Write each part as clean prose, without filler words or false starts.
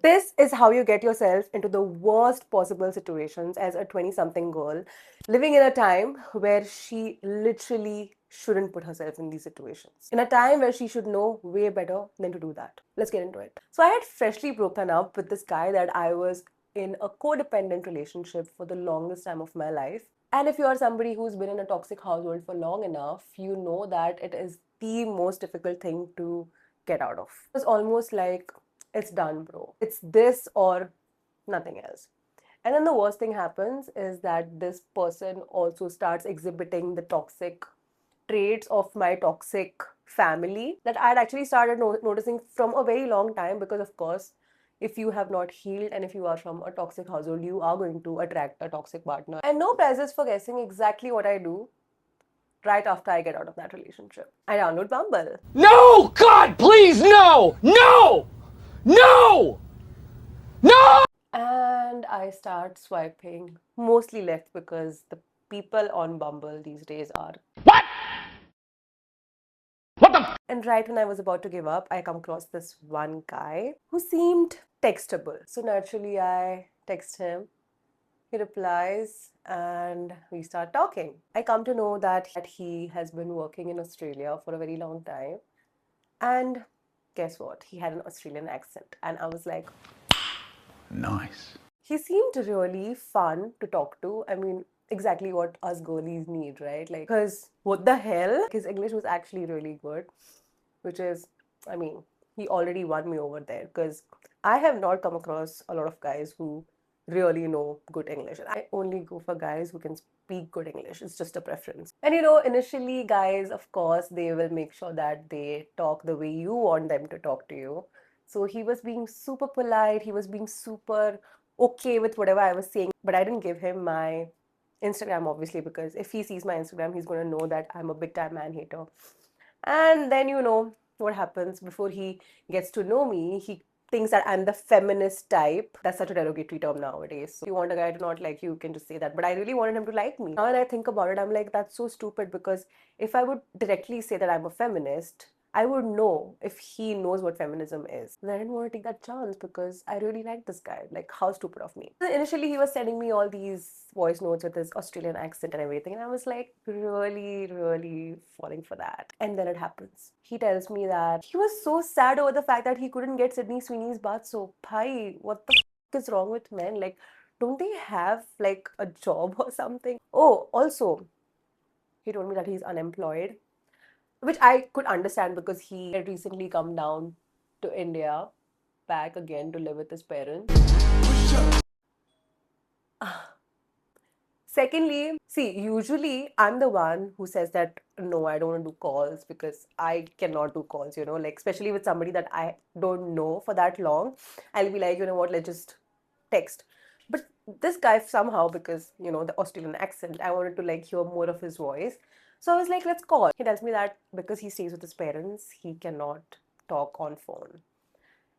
This is how you get yourself into the worst possible situations as a 20 something girl living in a time where she literally shouldn't put herself in these situations. In a time where she should know way better than to do that. Let's get into it. So, I had freshly broken up with this guy that I was in a codependent relationship for the longest time of my life. And if you are somebody who's been in a toxic household for long enough, you know that it is the most difficult thing to get out of. It's almost like it's done, bro. It's this or nothing else. And then the worst thing happens is that this person also starts exhibiting the toxic traits of my toxic family that I'd actually started noticing from a very long time because, of course, if you have not healed and if you are from a toxic household, you are going to attract a toxic partner. And no prizes for guessing exactly what I do right after I get out of that relationship. I download Bumble. No! God, please, no! No! No! No! And I start swiping mostly left because the people on Bumble these days are. What? What the? And right when I was about to give up, I come across this one guy who seemed textable. So naturally, I text him. He replies, and we start talking. I come to know that he has been working in Australia for a very long time. And guess what? He had an Australian accent. And I was like, Nice. he seemed really fun to talk to. I mean, exactly what us girlies need, right? Like, because what the hell? His English was actually really good, which is, I mean, he already won me over there because I have not come across a lot of guys who really know good English. And I only go for guys who can speak good English. It's just a preference. And initially, guys, of course, they will make sure that they talk the way you want them to talk to you. So he was being super polite, he was being super okay with whatever I was saying, but I didn't give him my Instagram, obviously, because if he sees my Instagram, he's going to know that I'm a big time man hater. And then what happens before he gets to know me, he thinks that I'm the feminist type. That's such a derogatory term nowadays. So if you want a guy to not like you, you can just say that. But I really wanted him to like me. Now when I think about it, I'm like, that's so stupid because if I would directly say that I'm a feminist, I would know if he knows what feminism is. And I didn't want to take that chance because I really like this guy. Like, how stupid of me. So initially, he was sending me all these voice notes with his Australian accent and everything. And I was like, really, really falling for that. And then it happens. He tells me that he was so sad over the fact that he couldn't get Sydney Sweeney's bath soap. Bhai, what the is wrong with men? Like, don't they have like a job or something? Oh, also, he told me that he's unemployed, which I could understand because he had recently come down to India back again to live with his parents. Secondly, see, usually I'm the one who says that no, I don't want to do calls because I cannot do calls, like especially with somebody that I don't know for that long. I'll be like, you know what, let's just text. But this guy somehow, because the Australian accent, I wanted to like hear more of his voice. So I was like, let's call. He tells me that because he stays with his parents, he cannot talk on phone.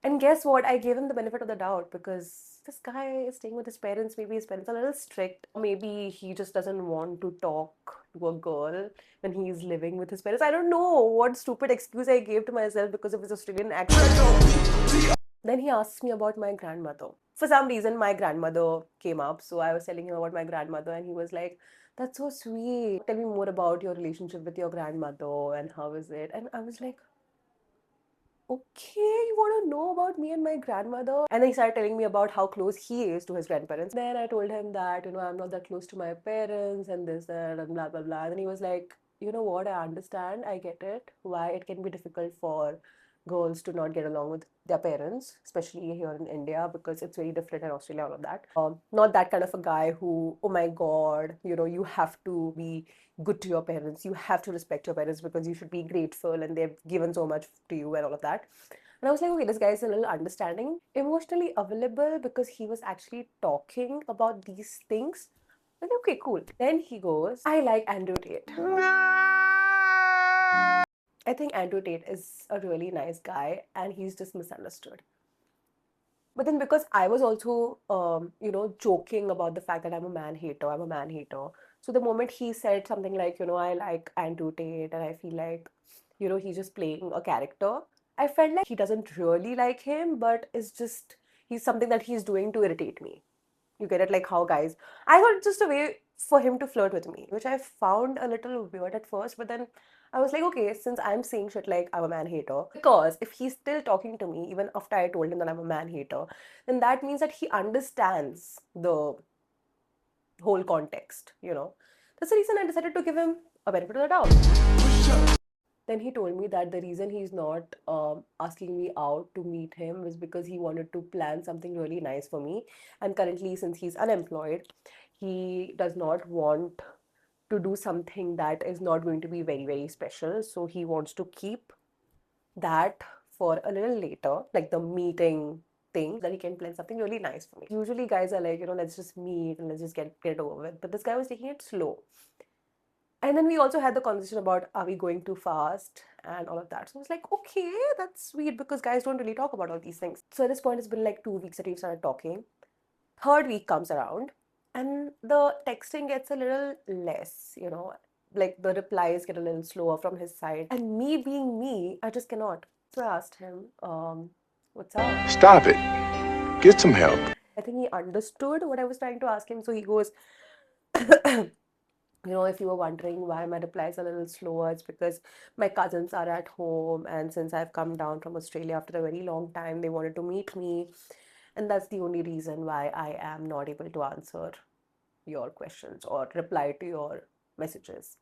And guess what? I gave him the benefit of the doubt because this guy is staying with his parents. Maybe his parents are a little strict. Maybe he just doesn't want to talk to a girl when he's living with his parents. I don't know what stupid excuse I gave to myself because of his Australian accent. Then he asks me about my grandmother. For some reason, my grandmother came up. So I was telling him about my grandmother, and he was like, that's so sweet. Tell me more about your relationship with your grandmother and how is it? And I was like, okay, you want to know about me and my grandmother? And then he started telling me about how close he is to his grandparents. Then I told him that, I'm not that close to my parents and this, that, and blah, blah, blah. And then he was like, you know what, I understand, I get it, why it can be difficult for girls to not get along with their parents, especially here in India, because it's very different in Australia, all of that. Not that kind of a guy who, oh my God, you have to be good to your parents. You have to respect your parents because you should be grateful and they've given so much to you and all of that. And I was like, okay, this guy is a little understanding, emotionally available because he was actually talking about these things. Like, okay, cool. Then he goes, I like Andrew Tate. I think Andrew Tate is a really nice guy and he's just misunderstood. But then because I was also, joking about the fact that I'm a man hater. So the moment he said something like, I like Andrew Tate and I feel like, he's just playing a character, I felt like he doesn't really like him, but is just, he's something that he's doing to irritate me. You get it? Like how guys, I thought it's just a way for him to flirt with me, which I found a little weird at first, but then I was like, okay, since I'm saying shit like I'm a man hater, because if he's still talking to me, even after I told him that I'm a man hater, then that means that he understands the whole context, you know. That's the reason I decided to give him a benefit of the doubt. Then he told me that the reason he's not asking me out to meet him was because he wanted to plan something really nice for me. And currently, since he's unemployed, he does not want to do something that is not going to be very, very special. So he wants to keep that for a little later, like the meeting thing, that he can plan something really nice for me. Usually, guys are like, let's just meet and let's just get it over with. But this guy was taking it slow. And then we also had the conversation about are we going too fast and all of that. So I was like, okay, that's sweet because guys don't really talk about all these things. So at this point, it's been like 2 weeks that we've started talking. Third week comes around and the texting gets a little less, like the replies get a little slower from his side. And me being me, I just cannot. So I asked him, what's up? Stop it. Get some help. I think he understood what I was trying to ask him. So he goes, if you were wondering why my replies are a little slower, it's because my cousins are at home, and since I've come down from Australia after a very long time, they wanted to meet me, and that's the only reason why I am not able to answer your questions or reply to your messages.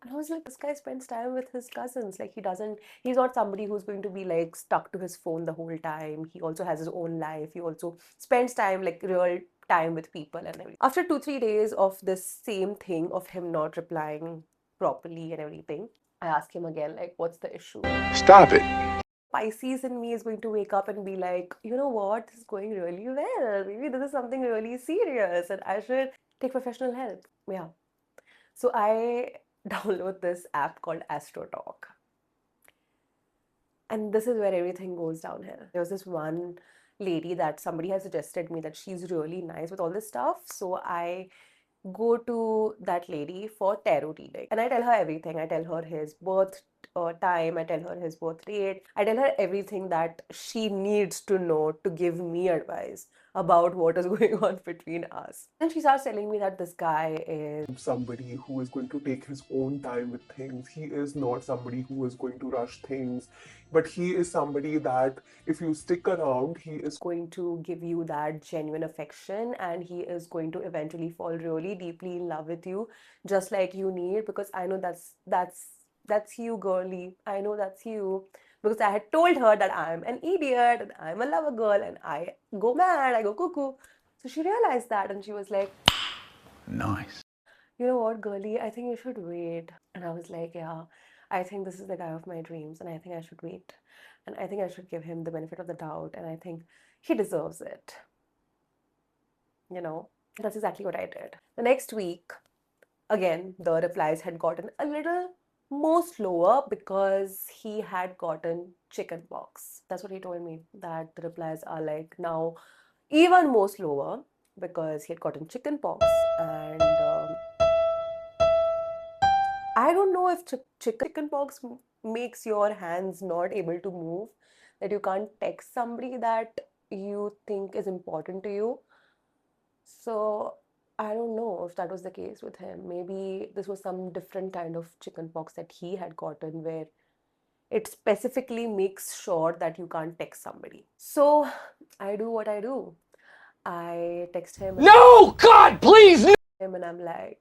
And I was like, this guy spends time with his cousins. Like, he's not somebody who's going to be like stuck to his phone the whole time. He also has his own life. He also spends time, like real time with people and everything. After 2, 3 days of this same thing of him not replying properly and everything, I asked him again, like, what's the issue? Stop it. Pisces in me is going to wake up and be like, you know what, this is going really well. Maybe this is something really serious and I should take professional help. Yeah. So I download this app called AstroTalk. And this is where everything goes downhill. There was this one lady that somebody has suggested me that she's really nice with all this stuff. So I go to that lady for tarot reading and I tell her everything. I tell her his birth time, I tell her his birth date, I tell her everything that she needs to know to give me advice about what is going on between us. And she starts telling me that this guy is somebody who is going to take his own time with things. He is not somebody who is going to rush things, but he is somebody that if you stick around, he is going to give you that genuine affection and he is going to eventually fall really deeply in love with you, just like you need, because I know that's you, girly. I know that's you. Because I had told her that I'm an idiot and I'm a lover girl and I go mad, I go cuckoo. So she realized that and she was like, Nice. you know what, girly, I think you should wait. And I was like, yeah, I think this is the guy of my dreams and I think I should wait. And I think I should give him the benefit of the doubt and I think he deserves it. That's exactly what I did. The next week, again, the replies had gotten a little more slower because he had gotten chicken pox. That's what he told me, that the replies are like now even more slower because he had gotten chicken pox. And I don't know if chicken pox makes your hands not able to move, that you can't text somebody that you think is important to you. So I don't know if that was the case with him. Maybe this was some different kind of chicken pox that he had gotten where it specifically makes sure that you can't text somebody. So I do what I do. I text him No! God, please! No! and I'm like,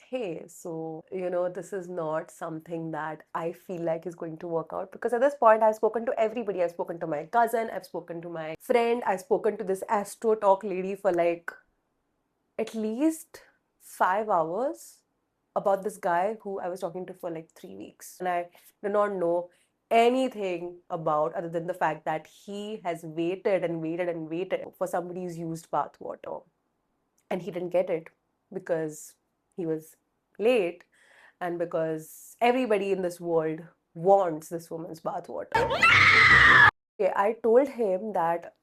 hey, so, this is not something that I feel like is going to work out because at this point I've spoken to everybody. I've spoken to my cousin, I've spoken to my friend, I've spoken to this AstroTalk lady for like at least 5 hours about this guy who I was talking to for like 3 weeks. And I do not know anything about other than the fact that he has waited and waited and waited for somebody's used bath water. And he didn't get it because he was late and because everybody in this world wants this woman's bath water. Okay, I told him that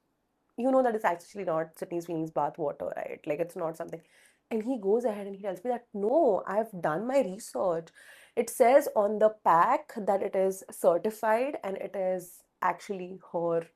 that it's actually not Sydney Sweeney's bath water, right? Like it's not something. And he goes ahead and he tells me that no, I've done my research. It says on the pack that it is certified and it is actually her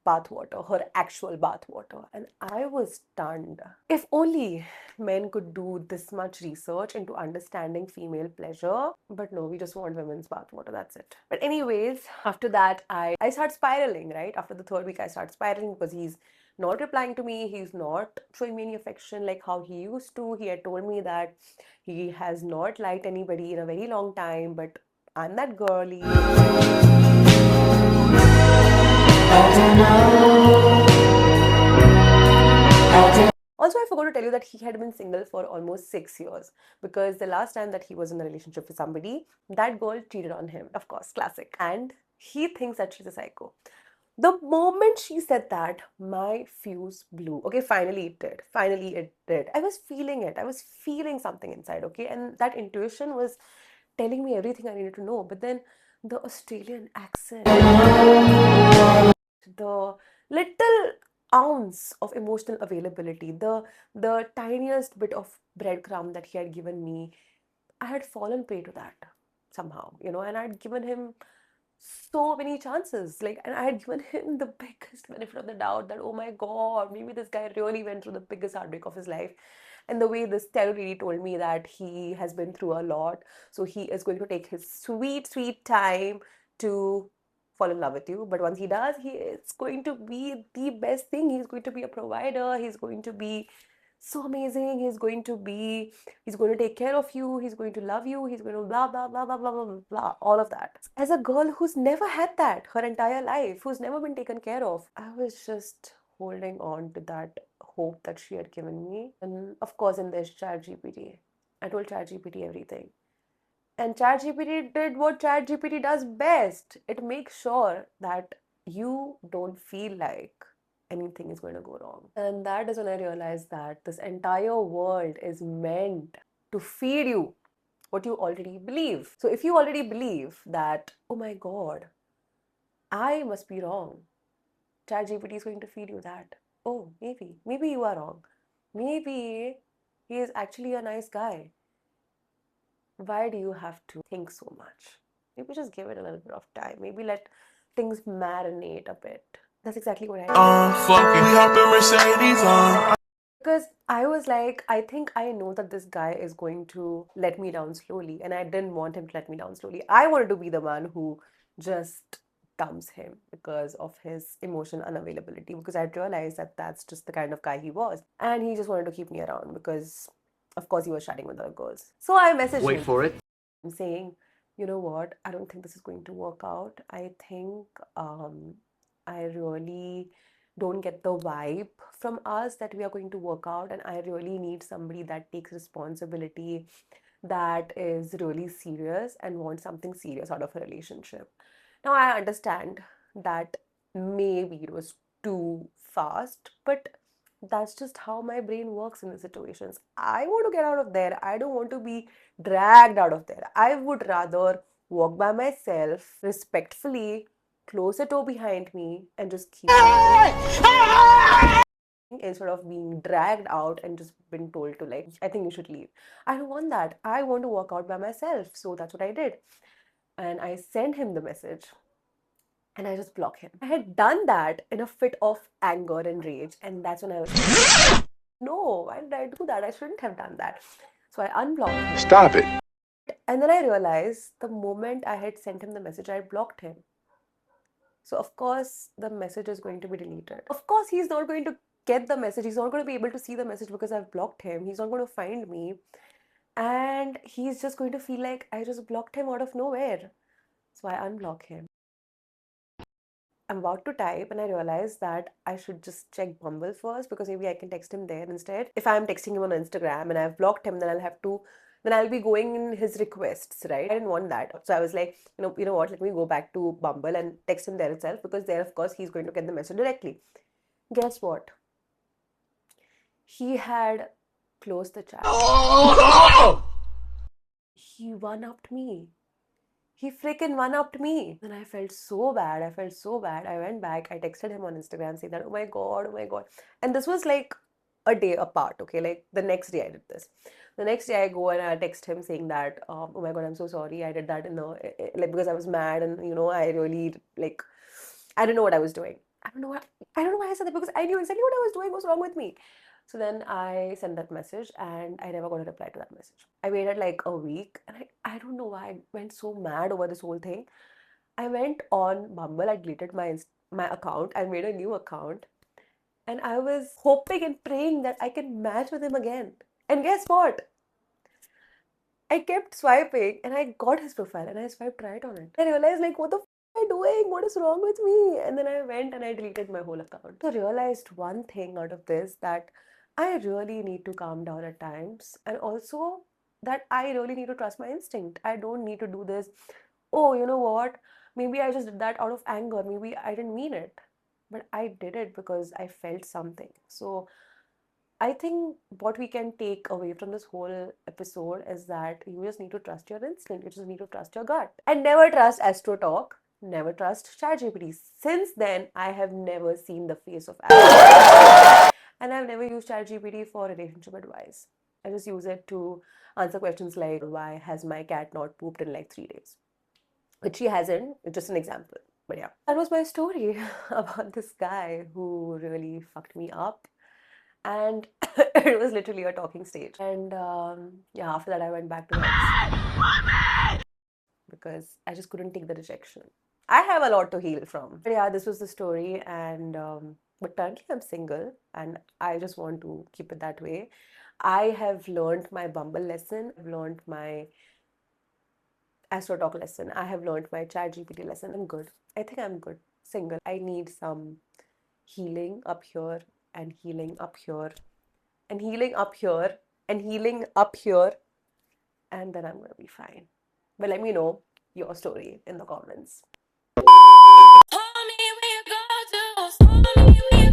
bathwater, her actual bathwater. And I was stunned. If only men could do this much research into understanding female pleasure. But no, we just want women's bathwater, that's it. But anyways, after that, I start spiraling, right? After the third week, I start spiraling because he's not replying to me. He's not showing me any affection like how he used to. He had told me that he has not liked anybody in a very long time, but I'm that girly. Also, I forgot to tell you that he had been single for almost 6 years because the last time that he was in a relationship with somebody, that girl cheated on him. Of course, classic. And he thinks that she's a psycho. The moment she said that, my fuse blew. Okay, finally it did. Finally it did. I was feeling it. I was feeling something inside, okay? And that intuition was telling me everything I needed to know. But then the Australian accent, the little ounce of emotional availability, the tiniest bit of breadcrumb that he had given me, I had fallen prey to that somehow, and I'd given him so many chances. Like, and I had given him the biggest benefit of the doubt that, oh my God, maybe this guy really went through the biggest heartbreak of his life. And the way this tarot lady told me that he has been through a lot, so he is going to take his sweet, sweet time to fall in love with you. But once he does, he is going to be the best thing. He's going to be a provider. He's going to be so amazing. He's going to take care of you. He's going to love you. He's going to blah, blah, blah, blah, blah, blah, blah, blah, all of that. As a girl who's never had that her entire life, who's never been taken care of, I was just holding on to that hope that she had given me. And of course, in this ChatGPT, I told ChatGPT everything. And ChatGPT did what ChatGPT does best. It makes sure that you don't feel like anything is going to go wrong. And that is when I realized that this entire world is meant to feed you what you already believe. So if you already believe that, oh my God, I must be wrong, ChatGPT is going to feed you that. Oh, maybe you are wrong. Maybe he is actually a nice guy. Why do you have to think so much? Maybe just give it a little bit of time. Maybe let things marinate a bit. That's exactly what I did. Fucking hopping Mercedes on. Because I was like, I think I know that this guy is going to let me down slowly, and I didn't want him to let me down slowly. I wanted to be the one who just dumps him because of his emotional unavailability, because I realized that that's just the kind of guy he was. And he just wanted to keep me around because, of course, he was chatting with other girls. So I messaged Wait him. for it. I'm saying, you know what, I don't think this is going to work out. I think I really don't get the vibe from us that we are going to work out, and I really need somebody that takes responsibility, that is really serious and wants something serious out of a relationship. Now I understand that maybe it was too fast, but that's just how my brain works in the situations. I want to get out of there. I don't want to be dragged out of there. I would rather walk by myself respectfully, close the door behind me, and just keep instead of being dragged out and just been told to, like, I think you should leave. I don't want that. I want to work out by myself. So that's what I did. And I sent him the message and I just block him. I had done that in a fit of anger and rage, and that's when I was like, no, why did I do that? I shouldn't have done that. So I unblocked him. Stop it. And then I realized the moment I had sent him the message, I had blocked him. So of course the message is going to be deleted. Of course he's not going to get the message. He's not going to be able to see the message because I've blocked him. He's not going to find me. And he's just going to feel like I just blocked him out of nowhere. So I unblock him. I'm about to type and I realize that I should just check Bumble first, because maybe I can text him there instead. If I'm texting him on Instagram and I've blocked him, then I'll be going in his requests, right? I didn't want that. So I was like, you know what, let me go back to Bumble and text him there itself, because there, of course, he's going to get the message directly. Guess what? He had closed the chat. He one-upped me. He freaking one-upped me. And I felt so bad. I went back. I texted him on Instagram saying that, oh my God, oh my God. And this was like a day apart, okay? Like the next day I did this. The next day I go and I text him saying that, oh my God, I'm so sorry. I did that like because I was mad and, I really, like, I didn't know what I was doing. I don't know why. I don't know why I said that because I knew exactly what I was doing. What's wrong with me? So then I sent that message and I never got a reply to that message. I waited like a week and I don't know why I went so mad over this whole thing. I went on Bumble, I deleted my account, I made a new account, and I was hoping and praying that I can match with him again. And guess what? I kept swiping and I got his profile and I swiped right on it. I realized like what the am I doing? What is wrong with me? And then I went and I deleted my whole account. So I realized one thing out of this, that I really need to calm down at times, and also that I really need to trust my instinct. I don't need to do this. Oh, you know what? Maybe I just did that out of anger. Maybe I didn't mean it. But I did it because I felt something. So I think what we can take away from this whole episode is that you just need to trust your instinct. You just need to trust your gut. And never trust AstroTalk. Never trust ChatGPT. Since then, I have never seen the face of AstroTalk. And I've never used ChatGPT for relationship advice. I just use it to answer questions like, why has my cat not pooped in like 3 days? Which she hasn't. It's just an example. But yeah, that was my story about this guy who really fucked me up. And it was literally a talking stage. And yeah, after that, I went back to the ex because I just couldn't take the rejection. I have a lot to heal from. But yeah, this was the story. And but currently, I'm single, and I just want to keep it that way. I have learned my Bumble lesson. I've learned my AstroTalk lesson. I have learned my ChatGPT lesson. I'm good. I think I'm good. Single. I need some healing up here and healing up here and healing up here and healing up here, and then I'm gonna be fine. But let me know your story in the comments. Hold me when you go to, hold me when you